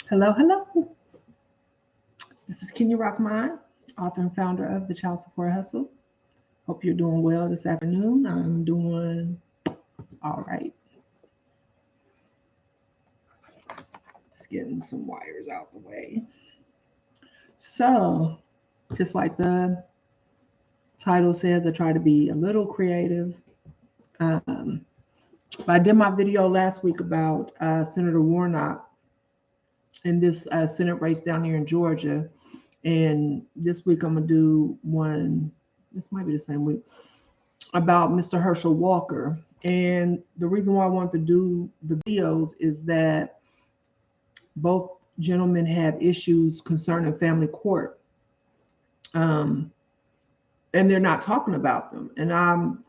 Hello, hello. This is Kenya Rahmaan, author and founder of the Child Support Hustle. Hope you're doing well this afternoon. I'm doing all right. Just getting some wires out the way. So, just like the title says, I try to be a little creative. Um, but I did my video last week about Senator Warnock in this Senate race down here in Georgia. And this week I'm going to do one, this might be the same week, about Mr. Herschel Walker. And the reason why I want to do the videos is that both gentlemen have issues concerning family court. And they're not talking about them. And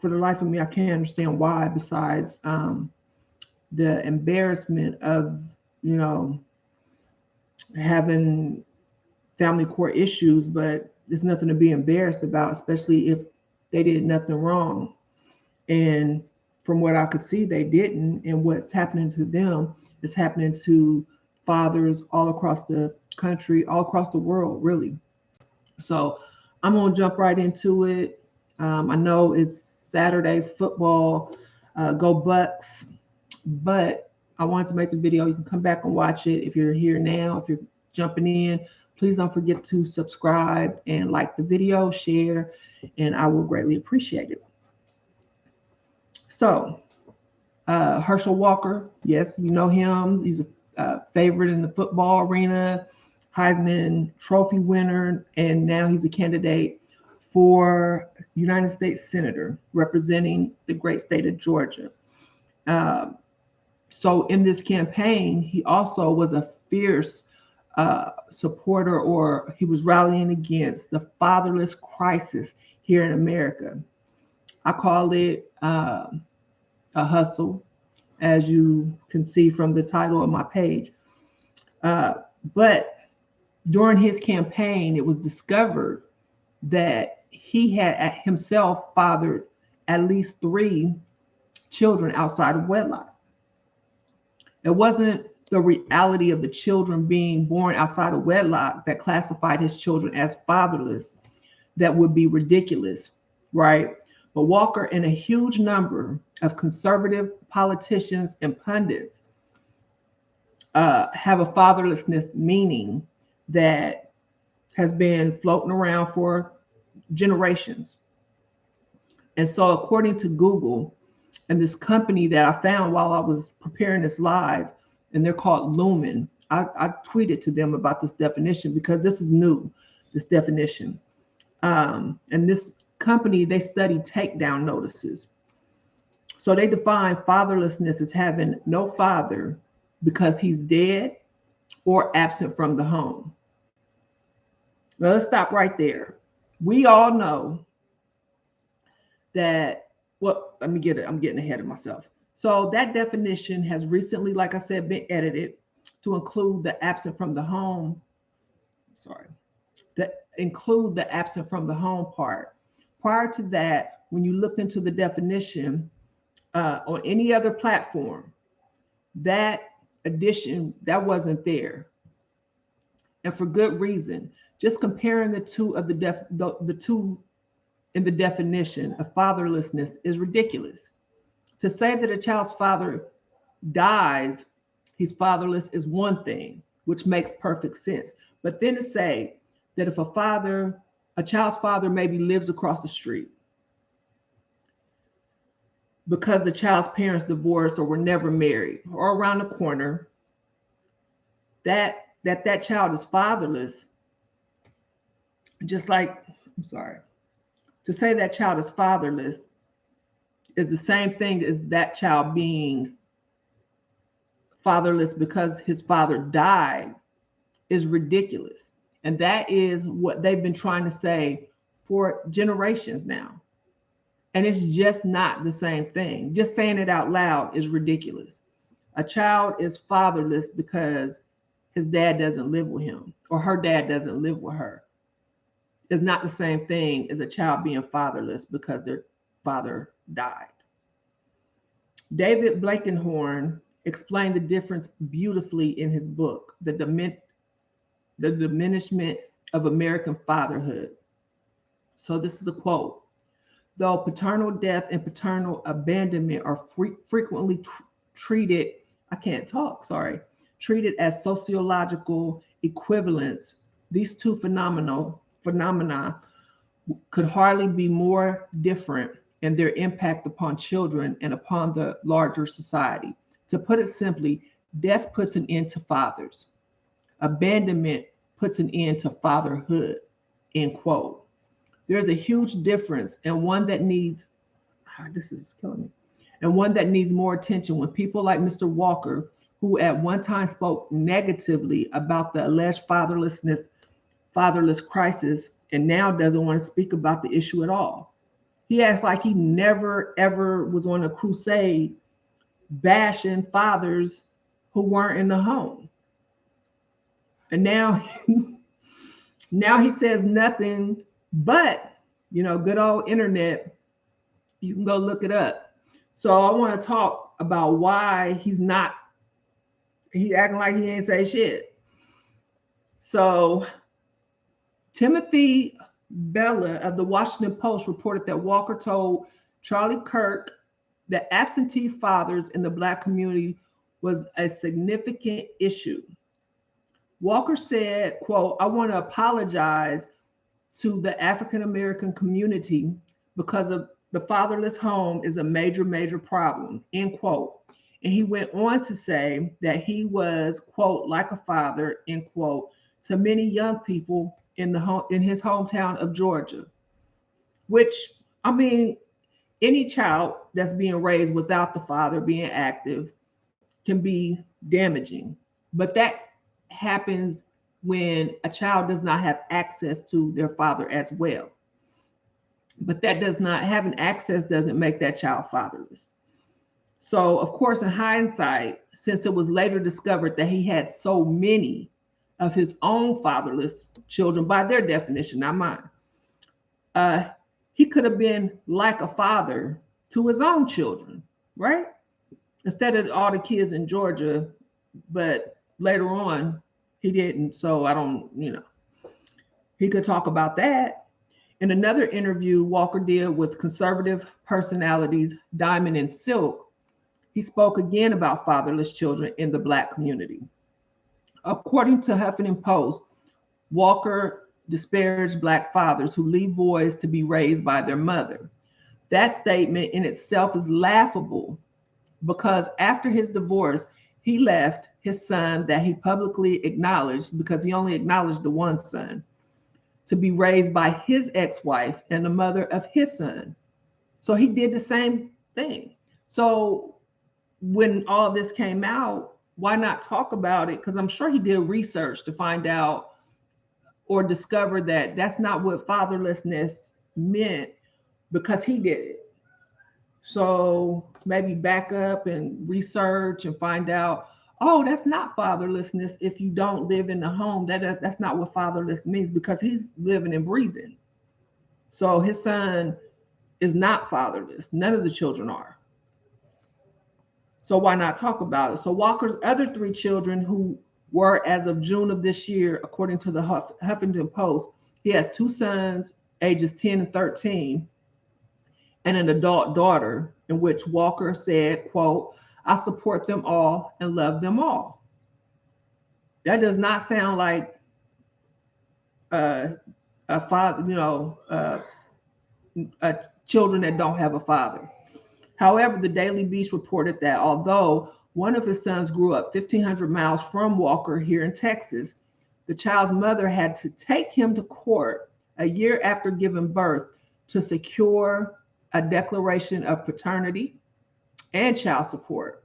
for the life of me, I can't understand why, besides the embarrassment of, having family court issues, but there's nothing to be embarrassed about, especially if they did nothing wrong. And from what I could see, they didn't. And what's happening to them is happening to fathers all across the country, all across the world, really. So I'm going to jump right into it. I know it's Saturday football, go Bucks, but I wanted to make the video. You can come back and watch it if you're here now. If you're jumping in, please don't forget to subscribe and like the video, share, and I will greatly appreciate it. So, Herschel Walker, yes, you know him. He's a favorite in the football arena, Heisman Trophy winner, and now he's a candidate for United States Senator representing the great state of Georgia. So in this campaign, he also was a fierce supporter, or he was rallying against the fatherless crisis here in America. I call it a hustle, as you can see from the title of my page. But during his campaign, it was discovered that he had himself fathered at least 3 children outside of wedlock. It wasn't the reality of the children being born outside of wedlock that classified his children as fatherless. That would be ridiculous, right? But Walker and a huge number of conservative politicians and pundits have a fatherlessness meaning that has been floating around for generations. And so according to Google and this company that I found while I was preparing this live, and they're called Lumen, I tweeted to them about this definition because this is new, this definition. And this company, they study takedown notices. So they define fatherlessness as having no father because he's dead or absent from the home. Well, let's stop right there. We all know that, well, let me get it. I'm getting ahead of myself. So that definition has recently, like I said, been edited to include the absent from the home. Include the absent from the home part. Prior to that, when you looked into the definition on any other platform, that addition, that wasn't there. And for good reason. Just comparing the two of the two in the definition of fatherlessness is ridiculous. To say that a child's father dies, he's fatherless, is one thing, which makes perfect sense. But then to say that if a child's father maybe lives across the street because the child's parents divorced or were never married, or around the corner, that child is fatherless, just like, to say that child is fatherless is the same thing as that child being fatherless because his father died, is ridiculous. And that is what they've been trying to say for generations now. And it's just not the same thing. Just saying it out loud is ridiculous. A child is fatherless because his dad doesn't live with him or her dad doesn't live with her. It's not the same thing as a child being fatherless because their father died. David Blankenhorn explained the difference beautifully in his book, The Diminishment of American Fatherhood. So this is a quote. Though paternal death and paternal abandonment are frequently treated, I can't talk, sorry, treated as sociological equivalents, these two phenomena could hardly be more different in their impact upon children and upon the larger society. To put it simply, death puts an end to fathers. Abandonment puts an end to fatherhood, end quote. There's a huge difference, and one that needs, this is killing me, and one that needs more attention when people like Mr. Walker, who at one time spoke negatively about the alleged fatherless crisis, and now doesn't want to speak about the issue at all. He acts like he never ever was on a crusade bashing fathers who weren't in the home. And now, now he says nothing but, good old internet. You can go look it up. So I want to talk about why he's acting like he ain't say shit. So Timothy Bella of the Washington Post reported that Walker told Charlie Kirk that absentee fathers in the Black community was a significant issue. Walker said, quote, I want to apologize to the African American community because of the fatherless home is a major, major problem, end quote. And he went on to say that he was, quote, like a father, end quote, to many young people in his hometown of Georgia, which, I mean, any child that's being raised without the father being active can be damaging. But that happens when a child does not have access to their father as well. But that does not, having access doesn't make that child fatherless. So, of course, in hindsight, since it was later discovered that he had so many of his own fatherless children, by their definition, not mine, he could have been like a father to his own children, right? Instead of all the kids in Georgia, but later on, he didn't. So I don't, he could talk about that. In another interview Walker did with conservative personalities Diamond and Silk, he spoke again about fatherless children in the Black community. According to Huffington Post, Walker disparaged Black fathers who leave boys to be raised by their mother. That statement in itself is laughable because after his divorce, he left his son that he publicly acknowledged, because he only acknowledged the one son, to be raised by his ex-wife and the mother of his son. So he did the same thing. So when all this came out, why not talk about it? Because I'm sure he did research to find out or discover that that's not what fatherlessness meant, because he did it. So maybe back up and research and find out, oh, that's not fatherlessness if you don't live in the home. That's not what fatherless means, because he's living and breathing. So his son is not fatherless. None of the children are. So why not talk about it? So Walker's other 3 children, who were, as of June of this year, according to the Huffington Post, he has 2 sons, ages 10 and 13, and an adult daughter, in which Walker said, quote, I support them all and love them all. That does not sound like a father, children that don't have a father. However, the Daily Beast reported that although one of his sons grew up 1,500 miles from Walker here in Texas, the child's mother had to take him to court a year after giving birth to secure a declaration of paternity and child support.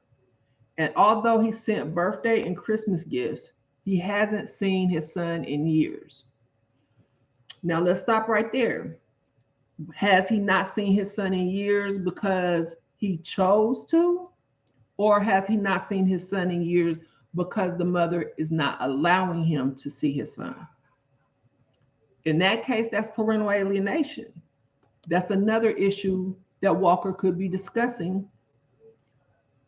And although he sent birthday and Christmas gifts, he hasn't seen his son in years. Now let's stop right there. Has he not seen his son in years because he chose to? Or has he not seen his son in years because the mother is not allowing him to see his son? In that case, that's parental alienation. That's another issue that Walker could be discussing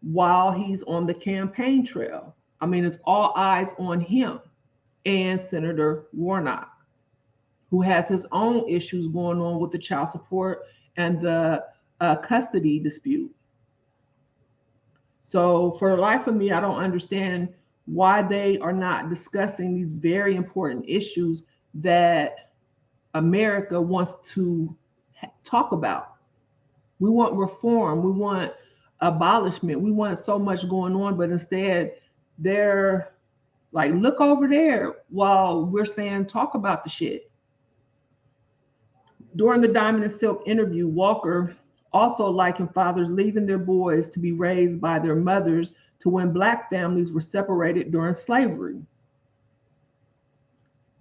while he's on the campaign trail. I mean, it's all eyes on him and Senator Warnock, who has his own issues going on with the child support and the custody dispute. So for the life of me, I don't understand why they are not discussing these very important issues that America wants to talk about. We want reform. We want abolishment. We want so much going on, but instead they're like, look over there while we're saying, talk about the shit. During the Diamond and Silk interview, Walker also likened fathers leaving their boys to be raised by their mothers to when Black families were separated during slavery.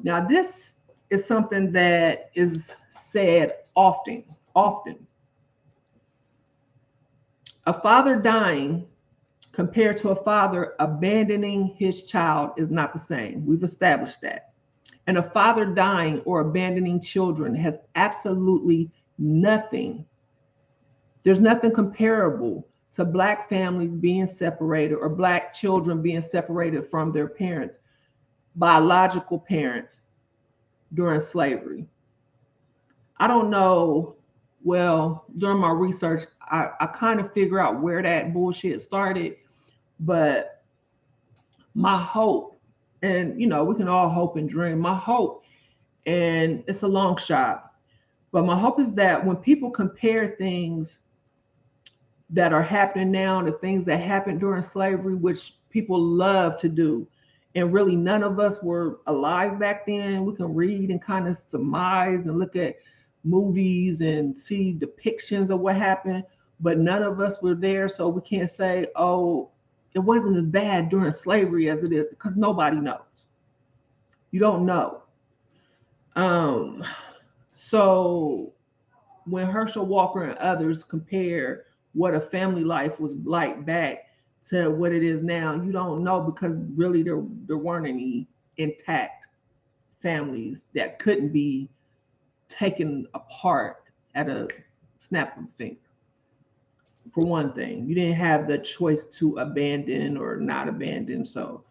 Now, this is something that is said often. A father dying compared to a father abandoning his child is not the same. We've established that. And a father dying or abandoning children has absolutely nothing. There's nothing comparable to Black families being separated or Black children being separated from their parents, biological parents, during slavery. I don't know. Well, during my research, I kind of figure out where that bullshit started, but my hope, and you know, we can all hope and dream. My hope, and it's a long shot, but my hope is that when people compare things that are happening now to things that happened during slavery, which people love to do, and really none of us were alive back then, we can read and kind of surmise and look at movies and see depictions of what happened, but none of us were there, so we can't say, oh, it wasn't as bad during slavery as it is, because nobody knows. You don't know. So when Herschel Walker and others compare what a family life was like back to what it is now, you don't know, because really there weren't any intact families that couldn't be taken apart at a snap of a finger. For one thing, you didn't have the choice to abandon or not abandon. So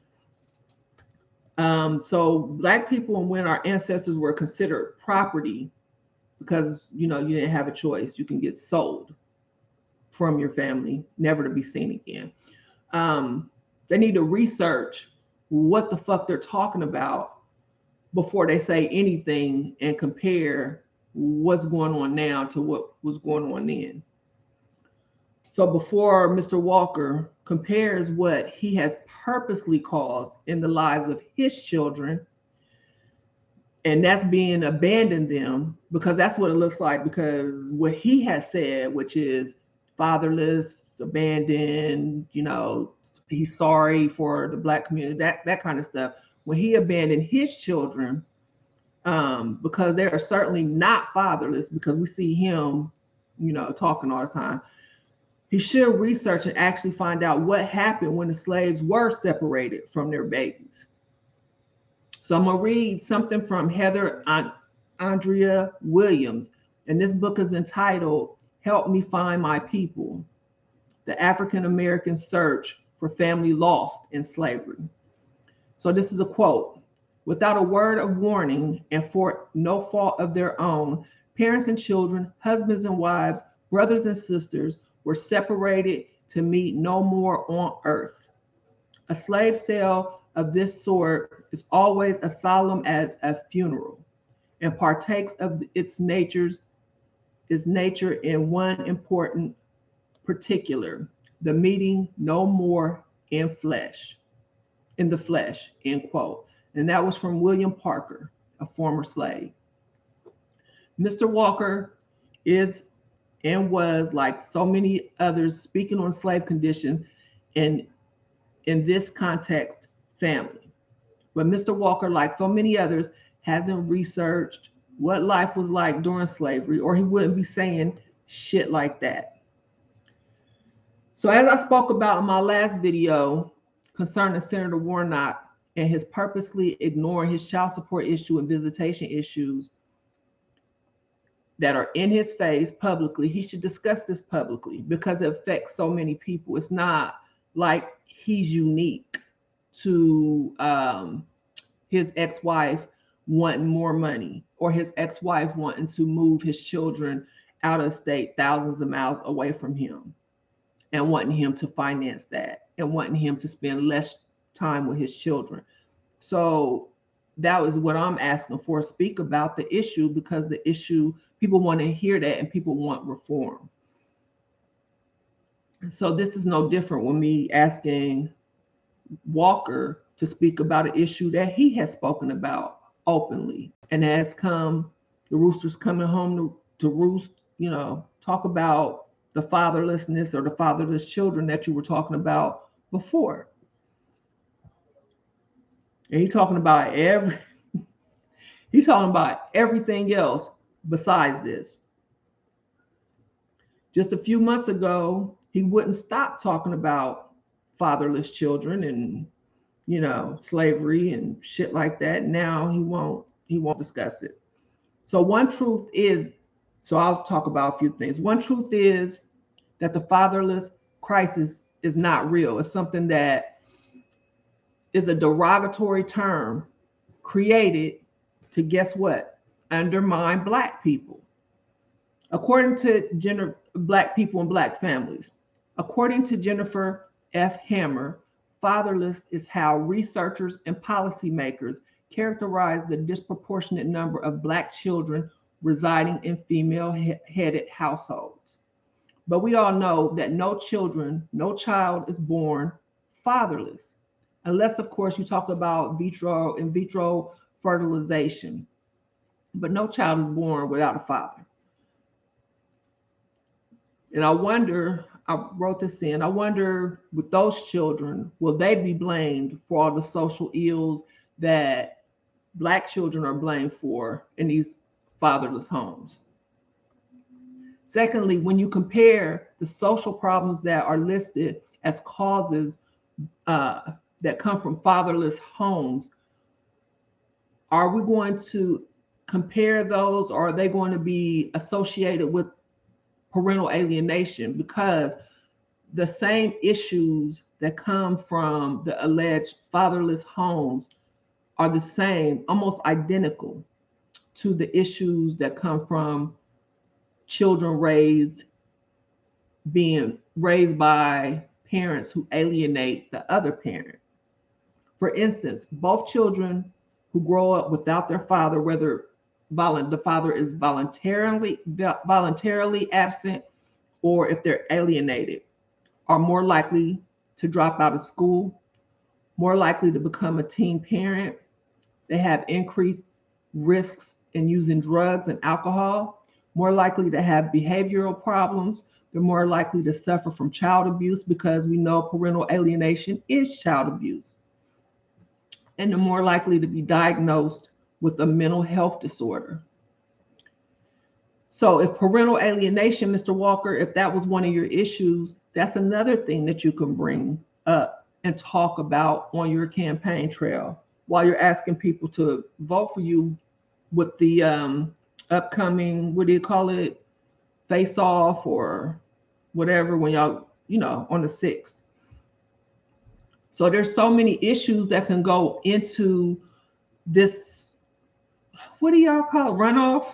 Black people, and when our ancestors were considered property, because you didn't have a choice, you can get sold from your family, never to be seen again. They need to research what the fuck they're talking about before they say anything and compare what's going on now to what was going on then. So before Mr. Walker compares what he has purposely caused in the lives of his children, and that's being abandoned them, because that's what it looks like, because what he has said, which is fatherless, abandoned, he's sorry for the Black community, that kind of stuff. When he abandoned his children, because they are certainly not fatherless, because we see him, talking all the time, he should research and actually find out what happened when the slaves were separated from their babies. So I'm going to read something from Heather Andrea Williams, and this book is entitled Help Me Find My People, The African American Search for Family Lost in Slavery. So this is a quote. Without a word of warning and for no fault of their own, parents and children, husbands and wives, brothers and sisters were separated to meet no more on earth. A slave sale of this sort is always as solemn as a funeral, and partakes of its nature in one important particular, the meeting no more in the flesh, end quote. And that was from William Parker, a former slave. Mr. Walker is and was, like so many others, speaking on slave condition in this context, family. But Mr. Walker, like so many others, hasn't researched what life was like during slavery, or he wouldn't be saying shit like that. So as I spoke about in my last video concerning Senator Warnock and his purposely ignoring his child support issue and visitation issues, that are in his face publicly, he should discuss this publicly because it affects so many people. It's not like he's unique to his ex-wife wanting more money or his ex-wife wanting to move his children out of state thousands of miles away from him and wanting him to finance that and wanting him to spend less time with his children. So that was what I'm asking for. Speak about the issue, because the issue, people want to hear that and people want reform. So this is no different with me asking Walker to speak about an issue that he has spoken about openly and has come, the roosters coming home to roost, talk about the fatherlessness or the fatherless children that you were talking about before. And he's talking about everything else besides this. Just a few months ago, he wouldn't stop talking about fatherless children and slavery and shit like that. Now he won't discuss it. So I'll talk about a few things. One truth is that the fatherless crisis is not real. It's something that is a derogatory term created to, guess what? Undermine Black people. According to Black people and Black families, according to Jennifer F. Hammer, fatherless is how researchers and policymakers characterize the disproportionate number of Black children residing in female-headed households. But we all know that no child is born fatherless, unless, of course, you talk about in vitro fertilization. But no child is born without a father. And I wrote this in, I wonder with those children, will they be blamed for all the social ills that Black children are blamed for in these fatherless homes? Secondly, when you compare the social problems that are listed as causes that come from fatherless homes, are we going to compare those, or are they going to be associated with parental alienation? Because the same issues that come from the alleged fatherless homes are the same, almost identical to the issues that come from children being raised by parents who alienate the other parent. For instance, both children who grow up without their father, whether the father is voluntarily absent or if they're alienated, are more likely to drop out of school, more likely to become a teen parent. They have increased risks in using drugs and alcohol, more likely to have behavioral problems. They're more likely to suffer from child abuse, because we know parental alienation is child abuse. And they're more likely to be diagnosed with a mental health disorder. So if parental alienation, Mr. Walker, if that was one of your issues, that's another thing that you can bring up and talk about on your campaign trail while you're asking people to vote for you with the upcoming, what do you call it, face off or whatever, when y'all, on the 6th. So there's so many issues that can go into this, what do y'all call it, runoff?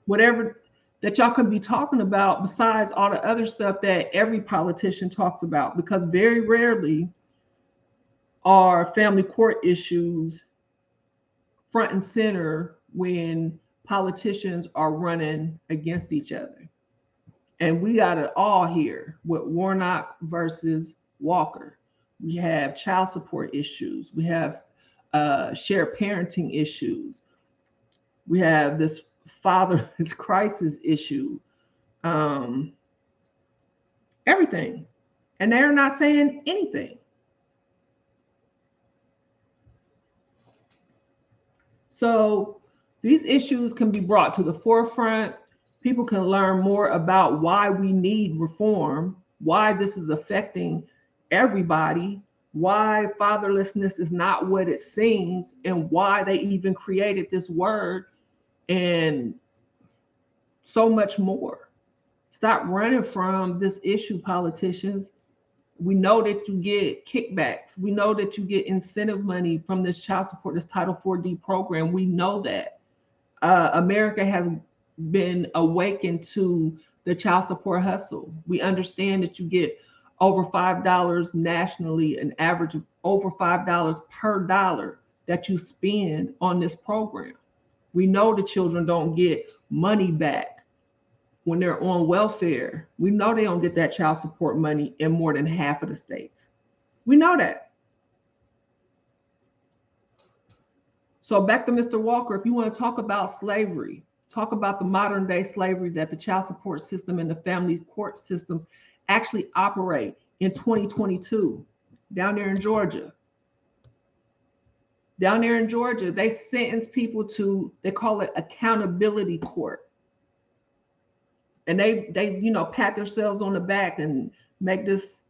Whatever that y'all can be talking about besides all the other stuff that every politician talks about, because very rarely are family court issues front and center when politicians are running against each other. And we got it all here with Warnock versus Walker. We have child support issues. We have shared parenting issues. We have this fatherless crisis issue, everything. And they're not saying anything. So these issues can be brought to the forefront. People can learn more about why we need reform, why this is affecting everybody, why fatherlessness is not what it seems, and why they even created this word. And so much more. Stop running from this issue, politicians. We know that you get kickbacks. We know that you get incentive money from this child support, this Title 4D program. We know that. America has been awakened to the child support hustle. We understand that you get over $5 nationally, an average of over $5 per dollar that you spend on this program. We know the children don't get money back when they're on welfare. We know they don't get that child support money in more than half of the states. We know that. So back to Mr. Walker, if you want to talk about slavery, talk about the modern day slavery that the child support system and the family court systems actually operate in 2022 down there in Georgia. Down there in Georgia, they sentence people to, they call it accountability court. And they pat themselves on the back and make this,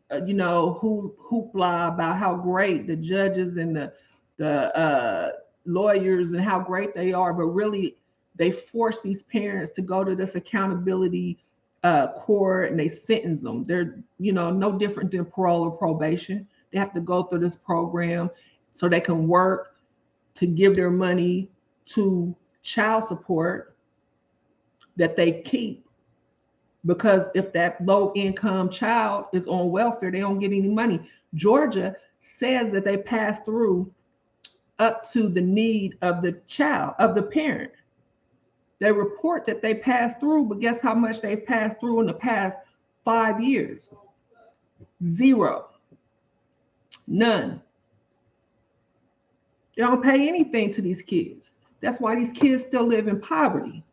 hoopla about how great the judges and the lawyers and how great they are. But really, they force these parents to go to this accountability court, and they sentence them. They're, no different than parole or probation. They have to go through this program so they can work to give their money to child support that they keep. Because if that low income child is on welfare, they don't get any money. Georgia says that they pass through up to the need of the child, of the parent. They report that they pass through, but guess how much they've passed through in the past 5 years? Zero. None. They don't pay anything to these kids. That's why these kids still live in poverty.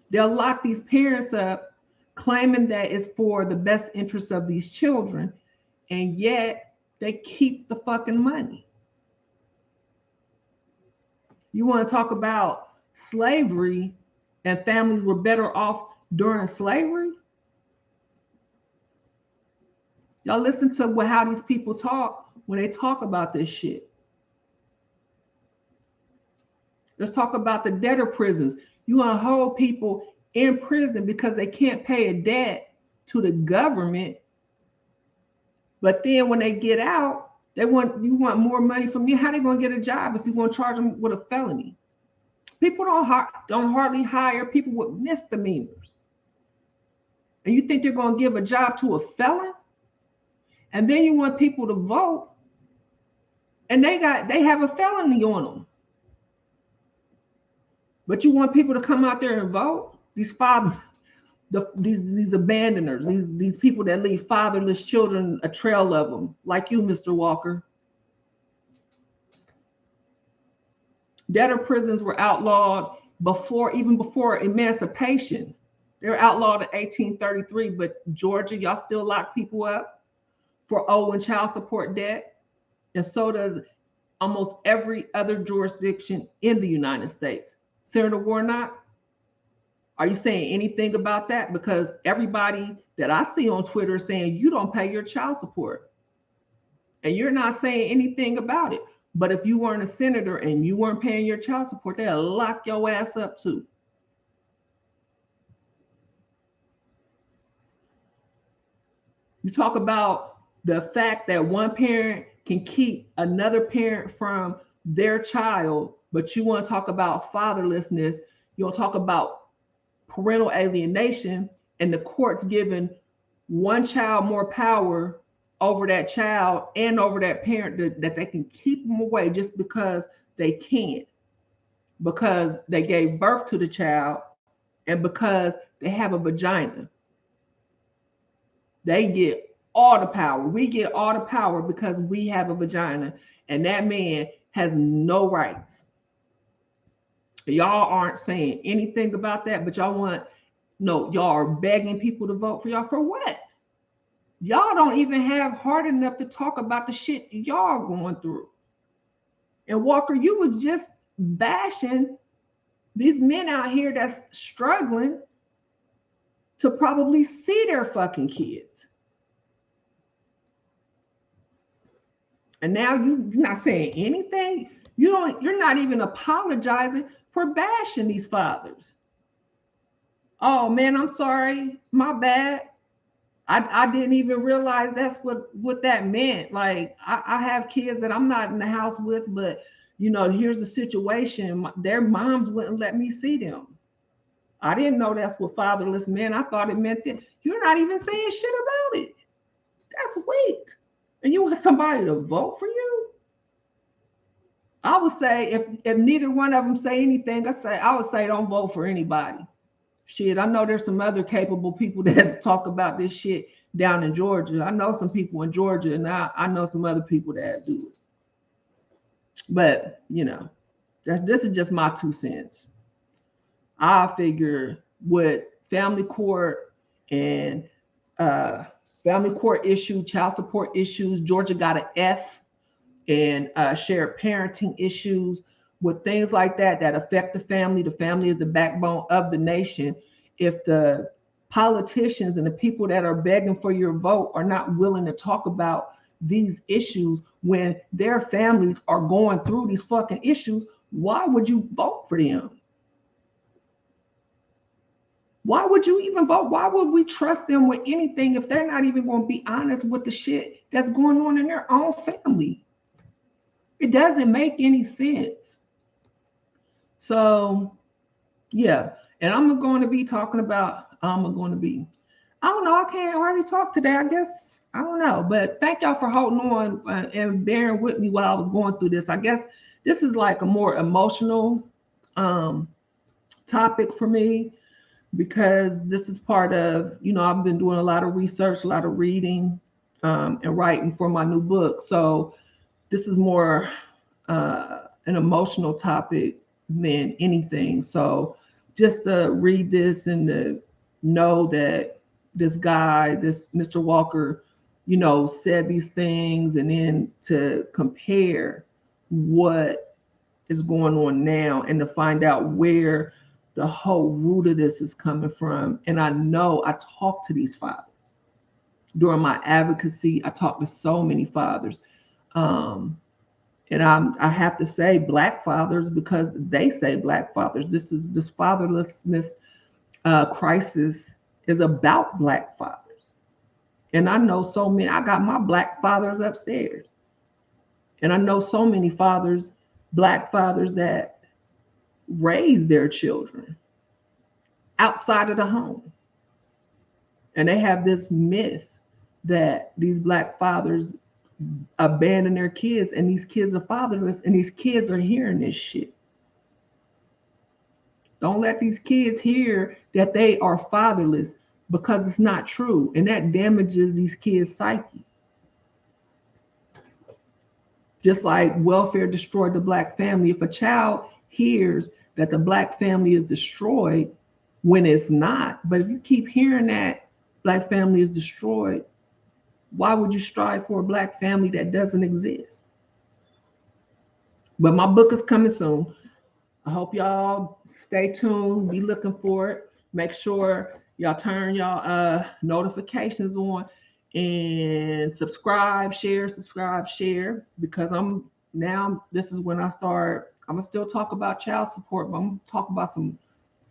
They'll lock these parents up, claiming that it's for the best interest of these children, and yet they keep the fucking money. You want to talk about slavery and families were better off during slavery? Y'all listen to how these people talk when they talk about this shit. Let's talk about the debtor prisons. You want to hold people in prison because they can't pay a debt to the government. But then when they get out, you want more money from you. How are they going to get a job if you're going to charge them with a felony? People don't hardly hire people with misdemeanors. And you think they're going to give a job to a felon? And then you want people to vote, and they have a felony on them. But you want people to come out there and vote? These abandoners, these people that leave fatherless children a trail of them, like you, Mr. Walker. Debtor prisons were outlawed even before emancipation. They were outlawed in 1833, but Georgia, y'all still lock people up for owing child support debt. And so does almost every other jurisdiction in the United States. Senator Warnock, are you saying anything about that? Because everybody that I see on Twitter is saying you don't pay your child support. And you're not saying anything about it. But if you weren't a senator and you weren't paying your child support, they'll lock your ass up too. You talk about the fact that one parent can keep another parent from their child, but you want to talk about fatherlessness. You want to talk about parental alienation, and the courts giving one child more power over that child and over that parent that they can keep them away just because they can, because they gave birth to the child and because they have a vagina. They get all the power. We get all the power because we have a vagina, and that man has no rights. Y'all aren't saying anything about that, but y'all are begging people to vote for y'all. For what? Y'all don't even have heart enough to talk about the shit y'all going through. And Walker, you was just bashing these men out here that's struggling to probably see their fucking kids. And now you're not saying anything. You're not even apologizing for bashing these fathers. Oh man, I'm sorry, my bad. I didn't even realize that's what that meant. Like I have kids that I'm not in the house with, but here's the situation. Their moms wouldn't let me see them. I didn't know that's what fatherless meant. I thought it meant that you're not even saying shit about it. That's weak. And you want somebody to vote for you? I would say if neither one of them say anything, I would say don't vote for anybody. Shit, I know there's some other capable people that talk about this shit down in Georgia. I know some people in Georgia, and I know some other people that do it. But this is just my 2 cents. I figure with family court and family court issue, child support issues, Georgia got an F, and shared parenting issues, with things like that affect the family. The family is the backbone of the nation. If the politicians and the people that are begging for your vote are not willing to talk about these issues when their families are going through these fucking issues, why would you vote for them? Why would you even vote? Why would we trust them with anything if they're not even going to be honest with the shit that's going on in their own family? It doesn't make any sense. So, yeah. And I'm going to be talking about, I don't know, I can't hardly talk today, I guess. I don't know. But thank y'all for holding on and bearing with me while I was going through this. I guess this is like a more emotional topic for me, because this is part of, I've been doing a lot of research, a lot of reading, and writing for my new book. So this is more an emotional topic than anything. So just to read this and to know that this guy, this Mr. Walker, said these things, and then to compare what is going on now and to find out where the whole root of this is coming from. And I know I talked to these fathers during my advocacy. I talked to so many fathers. And I have to say Black fathers, because they say Black fathers. This fatherlessness crisis is about Black fathers. And I know so many. I got my Black fathers upstairs. And I know so many fathers, Black fathers, that raise their children outside of the home. And they have this myth that these Black fathers abandon their kids, and these kids are fatherless, and these kids are hearing this shit. Don't let these kids hear that they are fatherless, because it's not true, and that damages these kids' psyche. Just like welfare destroyed the Black family. If a child hears that the Black family is destroyed when it's not, but if you keep hearing that Black family is destroyed, why would you strive for a Black family that doesn't exist? But my book is coming soon. I hope y'all stay tuned. Be looking for it. Make sure y'all turn y'all notifications on and subscribe, share, because this is when I start. I'm gonna still talk about child support, but I'm gonna talk about some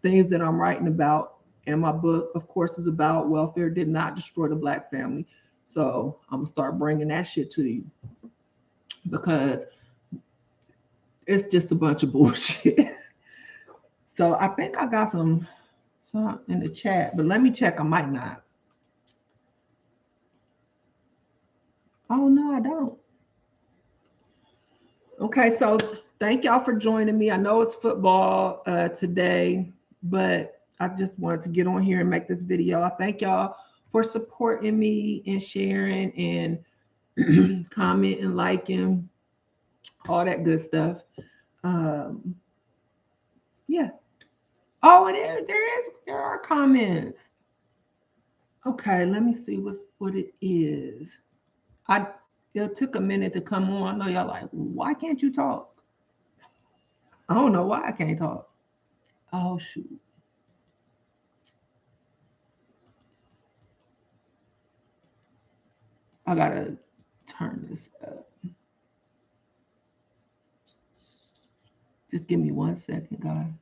things that I'm writing about. And my book, of course, is about welfare did not destroy the Black family. So I'm gonna start bringing that shit to you, because it's just a bunch of bullshit. So I think I got some in the chat, but let me check. I might not. Oh no, I don't. Okay, so thank y'all for joining me. I know it's football today, but I just wanted to get on here and make this video. I thank y'all for supporting me and sharing and commenting, liking, all that good stuff. Yeah. Oh, and there are comments. Okay, let me see what it is. It took a minute to come on. I know y'all like, why can't you talk? I don't know why I can't talk. Oh shoot. I gotta turn this up. Just give me 1 second, guys.